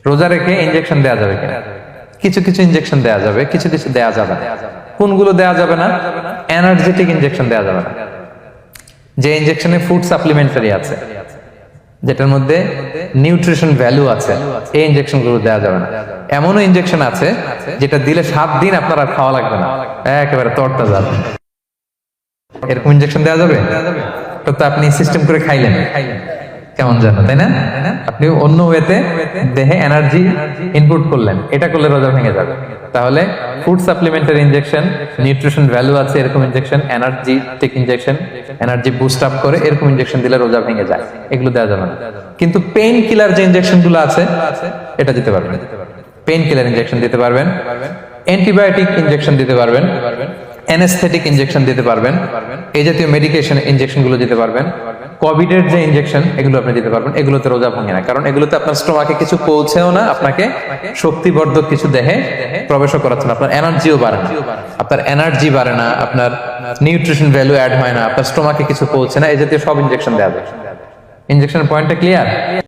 রোজা রেখে ইনজেকশন দেওয়া যাবে কিনা? কিছু কিছু ইনজেকশন দেওয়া যাবে, কিছু কিছু দেওয়া যাবে না। কোনগুলো দেওয়া যাবে না? এনার্জেটিক ইনজেকশন দেওয়া যাবে না। যে ইনজেকশনে ফুড সাপ্লিমেন্টারি আছে, যেটার মধ্যে নিউট্রিশন ভ্যালু আছে, এই ইনজেকশন গুলো দেওয়া যাবে না। এমনও ইনজেকশন আছে যেটা দিলে 7 দিন আপনার আর খাওয়া লাগবে না, একেবারে তরটা যাবে। এরকম ইনজেকশন দেওয়া যাবে? তো আপনি সিস্টেম করে খাইলেন, কেমন জানো, তাই না? আপনি অন্য ওয়েতে দেহে এনার্জি ইনপুট করলেন, এটা করলে রোজা ভেঙে যাবে। তাহলে food supplementary injection, nutrition value আছে এরকম injection, energetic injection, energy boost up করে এরকম ইনজেকশন দিলে রোজা ভেঙে যায়, এগুলো দেওয়া যাবে না। কিন্তু পেইন কিলার যে ইনজেকশন গুলো আছে এটা দিতে পারবেন। পেইন কিলার ইনজেকশন দিতে পারবেন, অ্যান্টিবায়োটিক ইনজেকশন দিতে পারবেন, অ্যানেস্থেটিক ইনজেকশন দিতে পারবেন, এই জাতীয় মেডিকেশন ইনজেকশন গুলো দিতে পারবেন। কোভিড এর যে ইনজেকশন এগুলো আপনি দিতে পারবেন। এগুলোতে রোজা ভাঙে না, কারণ এগুলোতে আপনার স্টোমাকে কিছু পৌঁছেও না, আপনাকে শক্তিবর্ধক কিছু দেহে প্রবেশও করাচ্ছে না, আপনার এনার্জিও বাড়ে না। আপনার এনার্জি বাড়ে না, আপনার নিউট্রিশন ভ্যালু অ্যাড হয় না, আপনার স্টোমাকে কিছু পৌঁছে না, এই জাতীয় সব ইনজেকশন দেওয়া যায়। ইনজেকশনের পয়েন্টটা ক্লিয়ার?